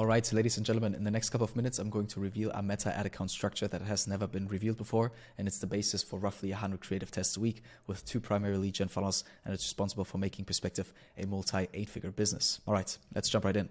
All right, ladies and gentlemen, in the next couple of minutes, I'm going to reveal a meta ad account structure that has never been revealed before, and it's the basis for roughly 100 creative tests a week with 2 primary lead gen funnels, and it's responsible for making Perspective a multi-8-figure business. All right, let's jump right in.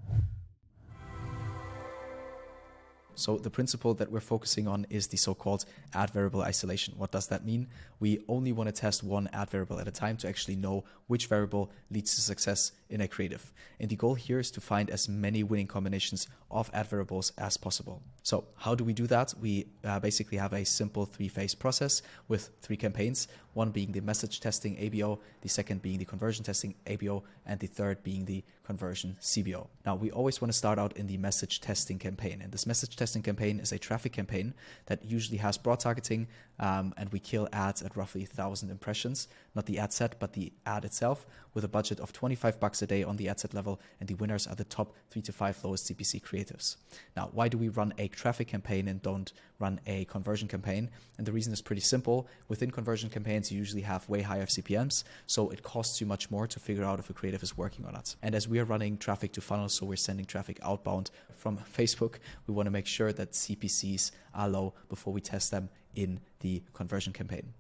So the principle that we're focusing on is the so-called ad variable isolation. What does that mean? We only want to test one ad variable at a time to actually know which variable leads to success in a creative. And the goal here is to find as many winning combinations of ad variables as possible. So how do we do that? We basically have a simple 3-phase process with 3 campaigns, one being the message testing ABO, the second being the conversion testing ABO, and the third being the conversion CBO. Now, we always want to start out in the message testing campaign. And this message testing campaign is a traffic campaign that usually has broad targeting, and we kill ads at roughly 1,000 impressions, not the ad set, but the ad itself, with a budget of $25 a day on the ad set level, and the winners are the top 3 to 5 lowest CPC creatives. Now, why do we run a traffic campaign and don't run a conversion campaign? And the reason is pretty simple. Within conversion campaigns, you usually have way higher CPMs, so it costs you much more to figure out if a creative is working or not. And as we are running traffic to funnels, so we're sending traffic outbound from Facebook, we want to make sure that CPCs are low before we test them in the conversion campaign.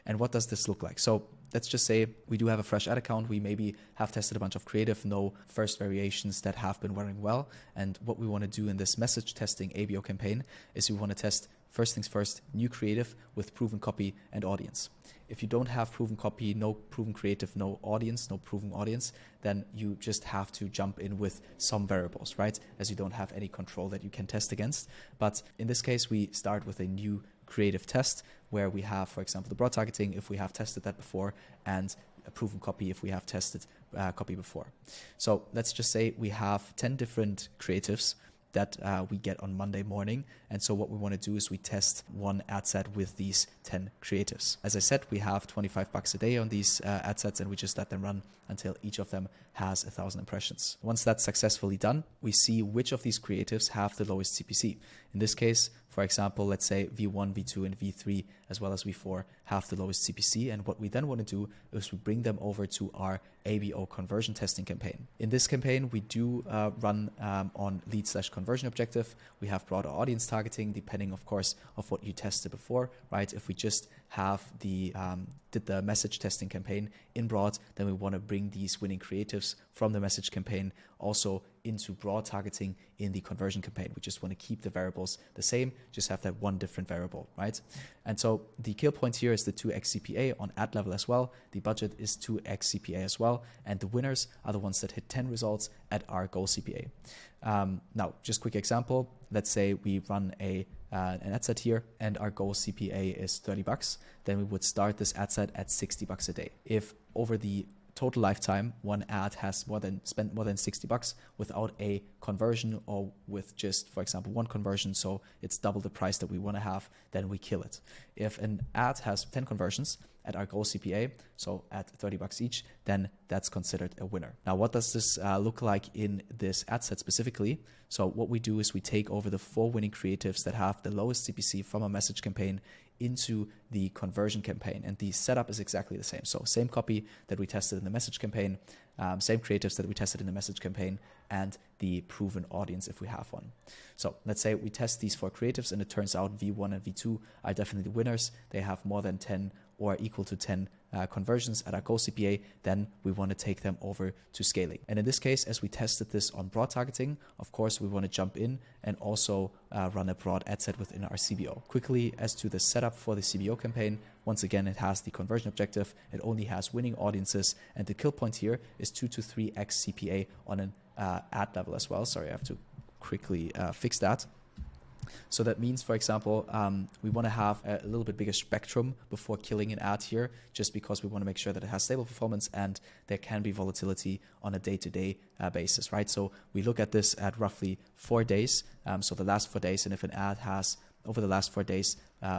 And what does this look like? So let's just say we do have a fresh ad account. We maybe have tested a bunch of creative, no first variations that have been running well. And what we want to do in this message testing ABO campaign is we want to test, first things first, new creative with proven copy and audience. If you don't have proven copy, no proven creative, no audience, no proven audience, then you just have to jump in with some variables, right? As you don't have any control that you can test against. But in this case, we start with a new creative test where we have, for example, the broad targeting if we have tested that before, and a proven copy if we have tested copy before. So let's just say we have 10 different creatives that we get on Monday morning. And so what we want to do is we test one ad set with these 10 creatives. As I said, we have $25 a day on these ad sets, and we just let them run until each of them has 1,000 impressions. Once that's successfully done, we see which of these creatives have the lowest CPC. In this case, for example, let's say V1, V2, and V3, as well as V4, have the lowest CPC. And what we then want to do is we bring them over to our ABO conversion testing campaign. In this campaign, we do run on lead/conversion objective. We have broader audience targeting, depending, of course, of what you tested before, right? If we just have did the message testing campaign in broad, then we want to bring these winning creatives from the message campaign also into broad targeting in the conversion campaign. We just want to keep the variables the same, just have that one different variable, right? And so the kill point here is the 2x CPA on ad level as well. The budget is 2x CPA as well. And the winners are the ones that hit 10 results at our goal CPA. Now, just quick example. Let's say we run an ad set here and our goal CPA is $30. Then we would start this ad set at $60 a day. If over the total lifetime, one ad has spent more than $60 without a conversion, or with just, for example, one conversion, so it's double the price that we want to have, then we kill it. If an ad has 10 conversions at our goal CPA, so at $30 each, then that's considered a winner. Now, what does this look like in this ad set specifically? So what we do is we take over the 4 winning creatives that have the lowest CPC from a message campaign into the conversion campaign, and the setup is exactly the same. So same copy that we tested in the message campaign, same creatives that we tested in the message campaign, and the proven audience if we have one. So let's say we test these 4 creatives and it turns out V1 and V2 are definitely the winners. They have more than 10 or equal to 10 conversions at our goal CPA, then we want to take them over to scaling. And in this case, as we tested this on broad targeting, of course, we want to jump in and also run a broad ad set within our CBO. Quickly, as to the setup for the CBO campaign, once again, it has the conversion objective. It only has winning audiences, and the kill point here is 2 to 3x CPA on an ad level as well. Sorry, I have to quickly fix that. So that means, for example, we want to have a little bit bigger spectrum before killing an ad here, just because we want to make sure that it has stable performance and there can be volatility on a day-to-day basis, right? So we look at this at roughly 4 days, so the last 4 days, and if an ad has, over the last 4 days,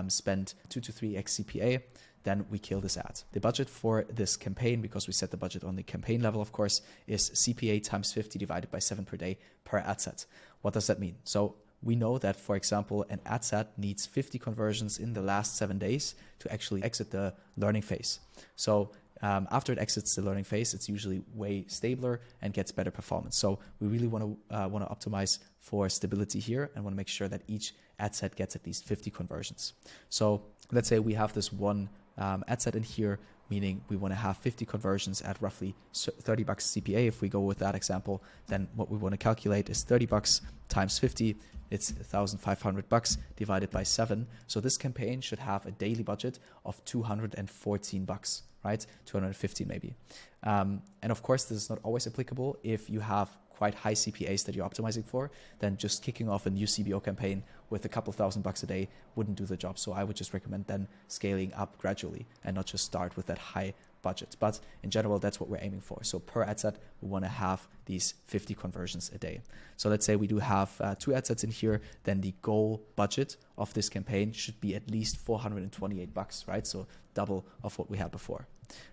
spent 2 to 3x CPA, then we kill this ad. The budget for this campaign, because we set the budget on the campaign level, of course, is CPA times 50 divided by 7 per day per ad set. What does that mean? So we know that, for example, an ad set needs 50 conversions in the last 7 days to actually exit the learning phase. So after it exits the learning phase, it's usually way stabler and gets better performance. So we really want to optimize for stability here and want to make sure that each ad set gets at least 50 conversions. So let's say we have this one ad set in here, meaning we want to have 50 conversions at roughly $30 CPA. If we go with that example, then what we want to calculate is $30 times 50. It's $1,500 divided by 7. So this campaign should have a daily budget of $214, right? 250 maybe. And of course, this is not always applicable. If you have quite high CPAs that you're optimizing for, then just kicking off a new CBO campaign with a couple $1,000 a day wouldn't do the job. So I would just recommend then scaling up gradually and not just start with that high budget. But in general, that's what we're aiming for. So per ad set, we want to have these 50 conversions a day. So let's say we do have 2 ad sets in here, then the goal budget of this campaign should be at least $428, right? So double of what we had before.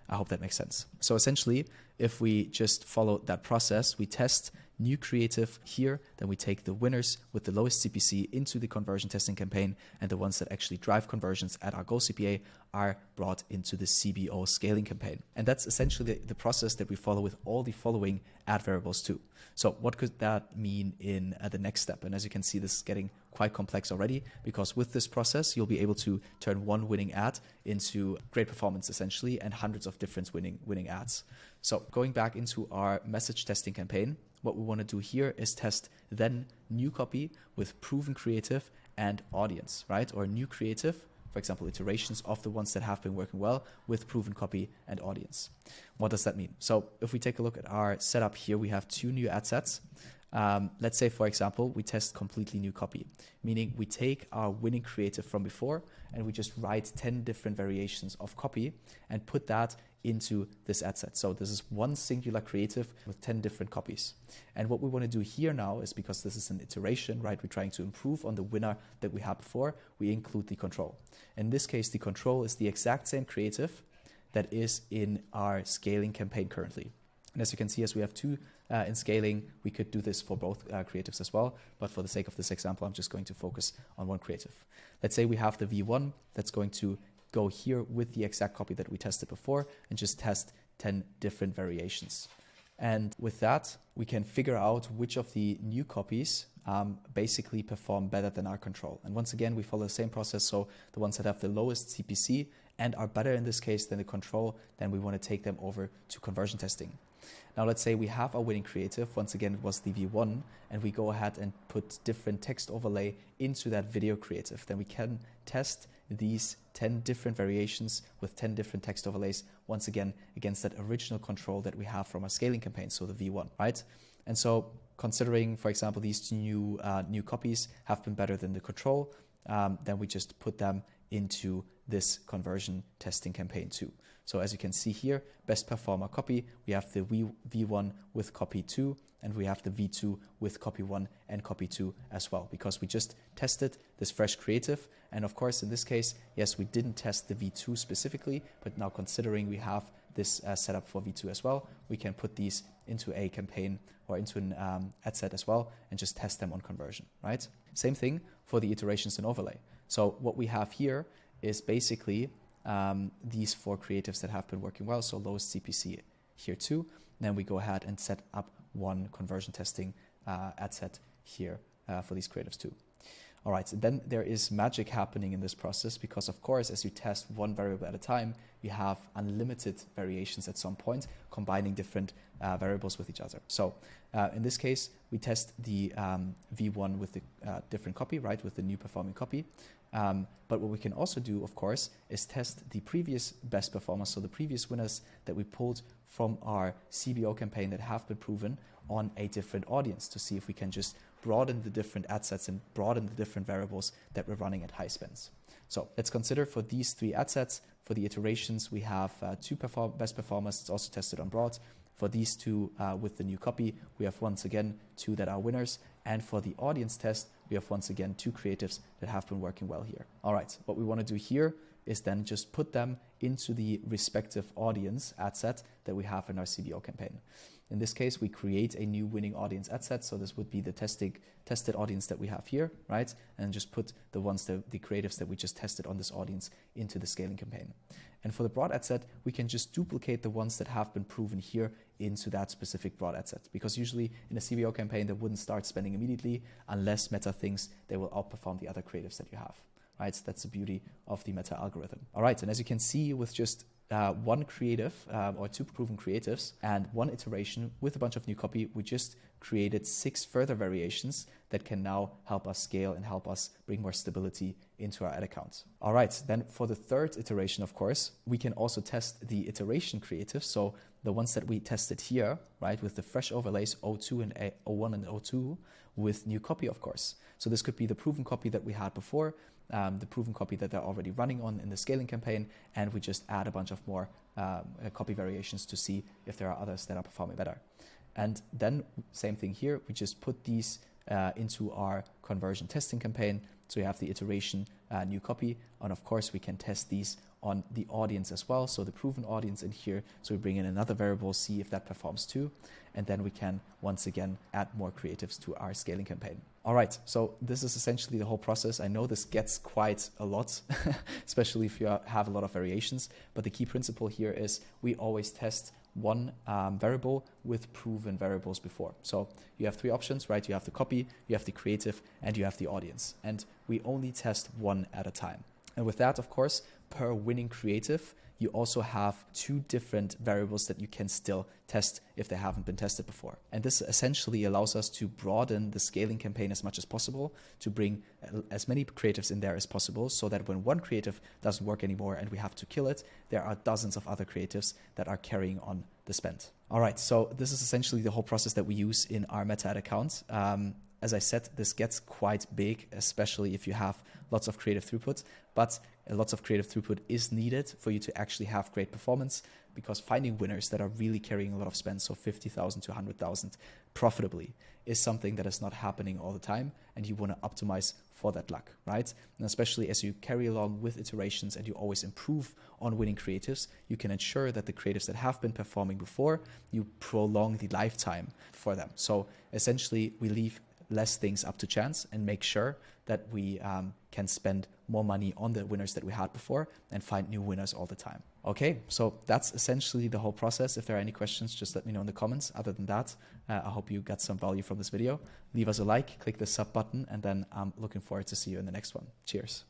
I hope that makes sense. So essentially, if we just follow that process, we test new creative here, then we take the winners with the lowest CPC into the conversion testing campaign, and the ones that actually drive conversions at our goal CPA are brought into the CBO scaling campaign. And that's essentially the process that we follow with all the following ad variables too. So what could that mean in the next step? And as you can see, this is getting quite complex already, because with this process, you'll be able to turn one winning ad into great performance essentially, and hundreds of different winning ads. So going back into our message testing campaign, what we want to do here is test then new copy with proven creative and audience, right? Or new creative, for example, iterations of the ones that have been working well with proven copy and audience. What does that mean? So if we take a look at our setup here, we have 2 new ad sets. Let's say, for example, we test completely new copy, meaning we take our winning creative from before and we just write 10 different variations of copy and put that into this ad set. So this is one singular creative with 10 different copies. And what we want to do here now is, because this is an iteration, right? We're trying to improve on the winner that we had before. We include the control. In this case, the control is the exact same creative that is in our scaling campaign currently. And as you can see, as we have 2 in scaling, we could do this for both creatives as well. But for the sake of this example, I'm just going to focus on one creative. Let's say we have the V1 that's going to go here with the exact copy that we tested before and just test 10 different variations. And with that, we can figure out which of the new copies basically perform better than our control. And once again, we follow the same process. So the ones that have the lowest CPC and are better in this case than the control, then we want to take them over to conversion testing. Now, let's say we have our winning creative. Once again, it was the V1, and we go ahead and put different text overlay into that video creative. Then we can test these 10 different variations with 10 different text overlays, once again, against that original control that we have from our scaling campaign, so the V1, right? And so considering, for example, these 2 new copies have been better than the control, then we just put them into this conversion testing campaign too. So as you can see here, best performer copy, we have the V1 with copy 2, and we have the V2 with copy 1 and copy 2 as well, because we just tested this fresh creative. And of course, in this case, yes, we didn't test the V2 specifically, but now considering we have this setup for V2 as well, we can put these into a campaign or into an ad set as well and just test them on conversion, right? Same thing for the iterations and overlay. So what we have here is basically these 4 creatives that have been working well, so lowest CPC here too. Then we go ahead and set up one conversion testing ad set here for these creatives too. All right, so then there is magic happening in this process, because of course, as you test one variable at a time, you have unlimited variations at some point, combining different variables with each other. So in this case, we test the V1 with the different copy, right, with the new performing copy. But what we can also do, of course, is test the previous best performers, so the previous winners that we pulled from our CBO campaign that have been proven on a different audience, to see if we can just broaden the different ad sets and broaden the different variables that we're running at high spends. So let's consider for these 3 ad sets, for the iterations, we have 2 best performers. It's also tested on broad. For these 2 with the new copy, we have once again 2 that are winners. And for the audience test, we have once again 2 creatives that have been working well here. All right, what we want to do here is then just put them into the respective audience ad set that we have in our CBO campaign. In this case, we create a new winning audience ad set. So this would be the tested audience that we have here, right? And just put the creatives that we just tested on this audience into the scaling campaign. And for the broad ad set, we can just duplicate the ones that have been proven here into that specific broad ad set. Because usually in a CBO campaign, they wouldn't start spending immediately unless Meta thinks they will outperform the other creatives that you have, right? That's the beauty of the Meta algorithm. All right, and as you can see, with just one creative or two proven creatives and one iteration with a bunch of new copy, we just created 6 further variations that can now help us scale and help us bring more stability into our ad account. All right, then for the third iteration, of course, we can also test the iteration creatives. So the ones that we tested here, right, with the fresh overlays 02 and 01 and 02 with new copy, of course. So this could be the proven copy that we had before, the proven copy that they're already running on in the scaling campaign, and we just add a bunch of more copy variations to see if there are others that are performing better. And then same thing here, we just put these into our conversion testing campaign. So you have the iteration new copy, and of course we can test these on the audience as well. So the proven audience in here. So we bring in another variable, see if that performs too. And then we can once again add more creatives to our scaling campaign. All right, so this is essentially the whole process. I know this gets quite a lot, especially if you have a lot of variations, but the key principle here is we always test one variable with proven variables before. So you have 3 options, right? You have the copy, you have the creative, and you have the audience. And we only test one at a time. And with that, of course, per winning creative, you also have 2 different variables that you can still test if they haven't been tested before. And this essentially allows us to broaden the scaling campaign as much as possible, to bring as many creatives in there as possible, so that when one creative doesn't work anymore and we have to kill it, there are dozens of other creatives that are carrying on the spend. All right, so this is essentially the whole process that we use in our Meta ad account. As I said, this gets quite big, especially if you have lots of creative throughput, but lots of creative throughput is needed for you to actually have great performance, because finding winners that are really carrying a lot of spend, so 50,000 to 100,000 profitably, is something that is not happening all the time, and you want to optimize for that luck, right? And especially as you carry along with iterations and you always improve on winning creatives, you can ensure that the creatives that have been performing before, you prolong the lifetime for them. So essentially, we leave less things up to chance and make sure that we can spend more money on the winners that we had before and find new winners all the time. Okay, so that's essentially the whole process. If there are any questions, just let me know in the comments. Other than that, I hope you got some value from this video. Leave us a like, click the sub button, and then I'm looking forward to see you in the next one. Cheers.